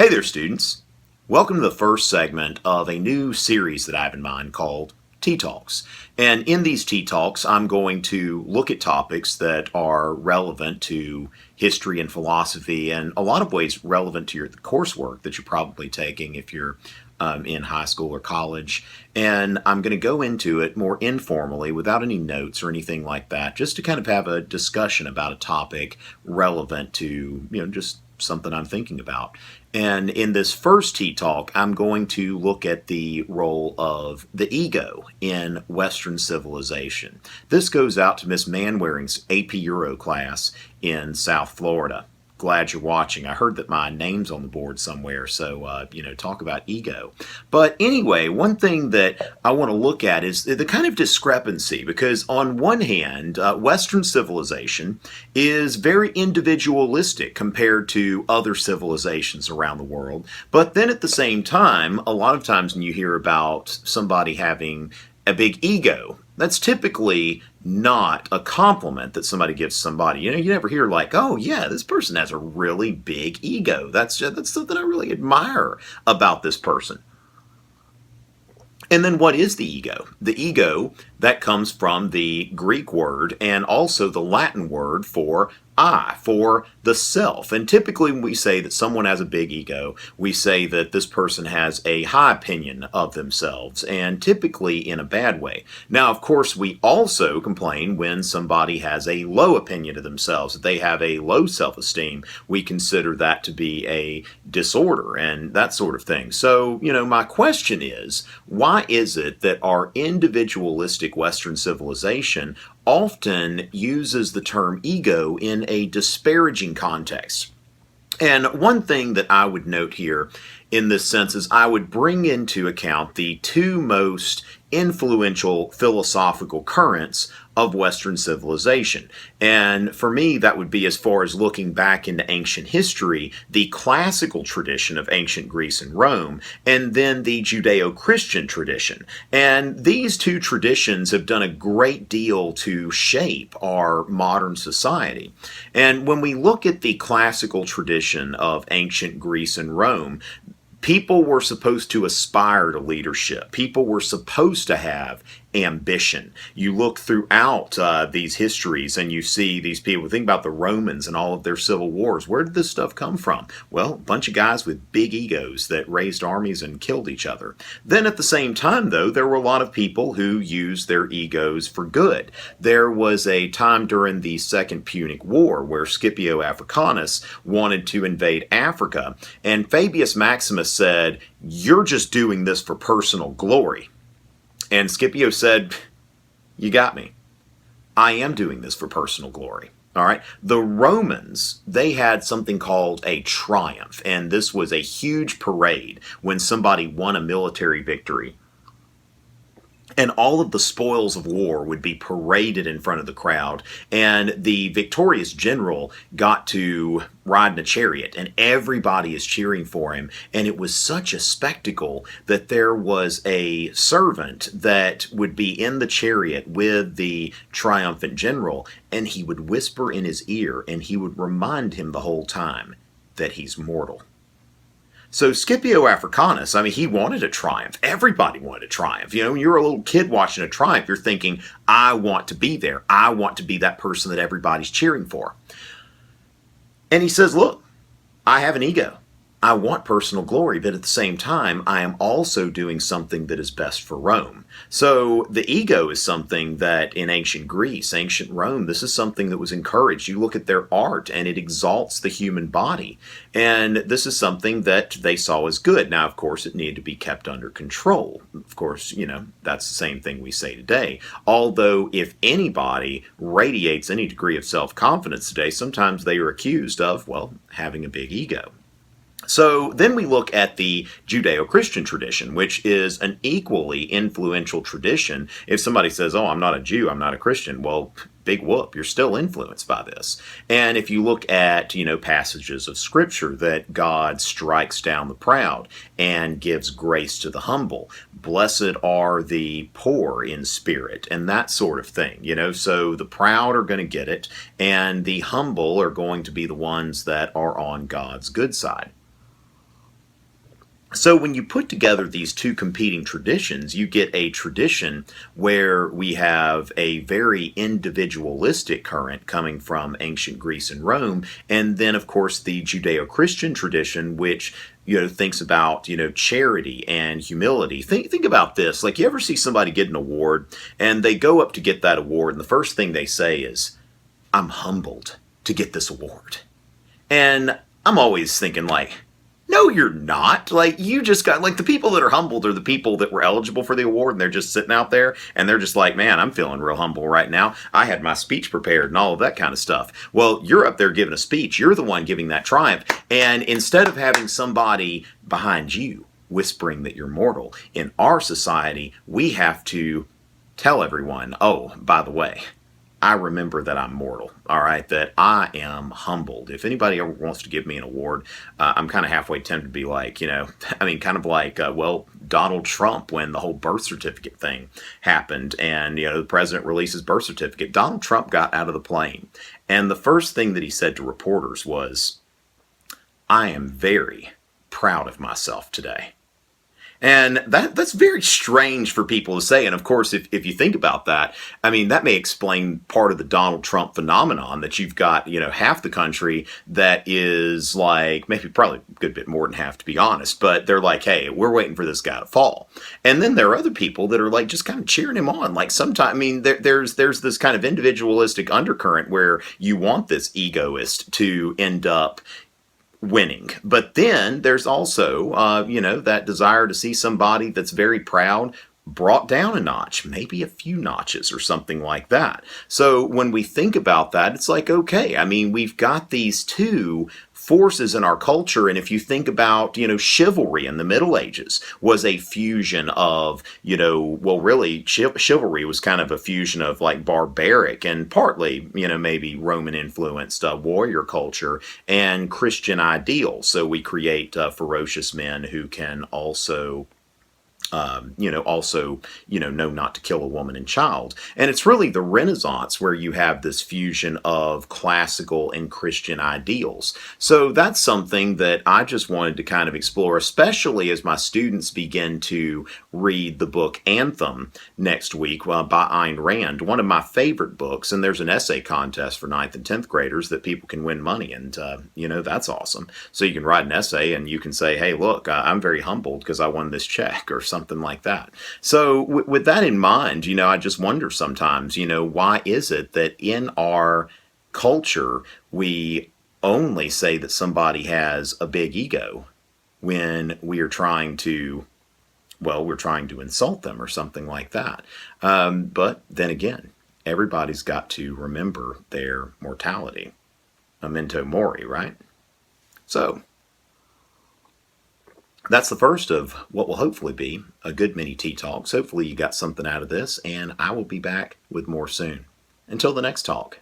Hey there, students. Welcome to the first segment of a new series that I have in mind called Tea Talks. And in these Tea Talks, I'm going to look at topics that are relevant to history and philosophy, and a lot of ways relevant to your coursework that you're probably taking if you're in high school or college. And I'm going to go into it more informally without any notes or anything like that, just to kind of have a discussion about a topic relevant to, just something I'm thinking about. And in this first Tea Talk, I'm going to look at the role of the ego in Western civilization. This goes out to Miss Manwaring's AP Euro class in South Florida. Glad you're watching. I heard that my name's on the board somewhere, so, talk about ego. But anyway, one thing that I want to look at is the kind of discrepancy, because on one hand, Western civilization is very individualistic compared to other civilizations around the world. But then at the same time, a lot of times when you hear about somebody having a big ego, that's typically not a compliment that somebody gives somebody. You never hear like, oh yeah, this person has a really big ego. That's something I really admire about this person. And then what is the ego? The ego, that comes from the Greek word and also the Latin word for I, for the self. And typically when we say that someone has a big ego, we say that this person has a high opinion of themselves, and typically in a bad way. Now, of course, we also complain when somebody has a low opinion of themselves, that they have a low self-esteem. We consider that to be a disorder and that sort of thing. So, my question is, why is it that our individualistic Western civilization often uses the term ego in a disparaging context? And one thing that I would note here in this sense is I would bring into account the two most influential philosophical currents of Western civilization. And for me, that would be, as far as looking back into ancient history, the classical tradition of ancient Greece and Rome, and then the Judeo-Christian tradition. And these two traditions have done a great deal to shape our modern society. And when we look at the classical tradition of ancient Greece and Rome, people were supposed to aspire to leadership. People were supposed to have ambition. You look throughout these histories and you see these people. Think about the Romans and all of their civil wars. Where did this stuff come from? Well, a bunch of guys with big egos that raised armies and killed each other. Then at the same time, though, there were a lot of people who used their egos for good. There was a time during the Second Punic War where Scipio Africanus wanted to invade Africa, and Fabius Maximus said, "You're just doing this for personal glory." And Scipio said, "You got me. I am doing this for personal glory." All right. The Romans, they had something called a triumph, and this was a huge parade when somebody won a military victory. And all of the spoils of war would be paraded in front of the crowd, and the victorious general got to ride in a chariot, and everybody is cheering for him. And it was such a spectacle that there was a servant that would be in the chariot with the triumphant general, and he would whisper in his ear, and he would remind him the whole time that he's mortal. So Scipio Africanus, he wanted a triumph. Everybody wanted a triumph. When you're a little kid watching a triumph, you're thinking, I want to be there. I want to be that person that everybody's cheering for. And he says, look, I have an ego. I want personal glory, but at the same time, I am also doing something that is best for Rome. So the ego is something that in ancient Greece, ancient Rome, this is something that was encouraged. You look at their art and it exalts the human body. And this is something that they saw as good. Now, of course, it needed to be kept under control. Of course, that's the same thing we say today. Although if anybody radiates any degree of self-confidence today, sometimes they are accused of, having a big ego. So then we look at the Judeo-Christian tradition, which is an equally influential tradition. If somebody says, oh, I'm not a Jew, I'm not a Christian, well, big whoop, you're still influenced by this. And if you look at, passages of Scripture that God strikes down the proud and gives grace to the humble, blessed are the poor in spirit, and that sort of thing, so the proud are going to get it, and the humble are going to be the ones that are on God's good side. So when you put together these two competing traditions, you get a tradition where we have a very individualistic current coming from ancient Greece and Rome, and then of course the Judeo-Christian tradition, which thinks about charity and humility. Think about this. Like, you ever see somebody get an award and they go up to get that award, and the first thing they say is, "I'm humbled to get this award." And I'm always thinking, like, no, you're not. Like, you just got, like, the people that are humbled are the people that were eligible for the award, and they're just sitting out there, and they're just like, man, I'm feeling real humble right now. I had my speech prepared and all of that kind of stuff. Well, you're up there giving a speech. You're the one giving that triumph. And instead of having somebody behind you whispering that you're mortal, in our society, we have to tell everyone, oh, by the way, I remember that I'm mortal, all right, that I am humbled. If anybody ever wants to give me an award, I'm kind of halfway tempted to be like, kind of like, Donald Trump, when the whole birth certificate thing happened and, the president released his birth certificate. Donald Trump got out of the plane, and the first thing that he said to reporters was, "I am very proud of myself today." And that's very strange for people to say. And of course, if you think about that, I mean, that may explain part of the Donald Trump phenomenon, that you've got, half the country that is like, maybe probably a good bit more than half, to be honest, but they're like, hey, we're waiting for this guy to fall. And then there are other people that are like just kind of cheering him on. Like, sometimes, I mean, there's this kind of individualistic undercurrent where you want this egoist to end up winning. But then there's also, that desire to see somebody that's very proud brought down a notch, maybe a few notches or something like that. So when we think about that, it's like, okay, I mean, we've got these two forces in our culture. And if you think about, chivalry in the Middle Ages was a fusion of, really chivalry was kind of a fusion of like barbaric and partly, maybe Roman influenced warrior culture and Christian ideals. So we create ferocious men who can also know not to kill a woman and child. And it's really the Renaissance where you have this fusion of classical and Christian ideals. So that's something that I just wanted to kind of explore, especially as my students begin to read the book Anthem next week by Ayn Rand, one of my favorite books. And there's an essay contest for 9th and 10th graders that people can win money. And, that's awesome. So you can write an essay and you can say, hey, look, I'm very humbled because I won this check or something like that. So with that in mind, I just wonder sometimes, why is it that in our culture we only say that somebody has a big ego when we are trying to, we're trying to insult them or something like that. But then again, everybody's got to remember their mortality. Memento mori, right? So that's the first of what will hopefully be a good many tea talks. Hopefully you got something out of this, and I will be back with more soon. Until the next talk.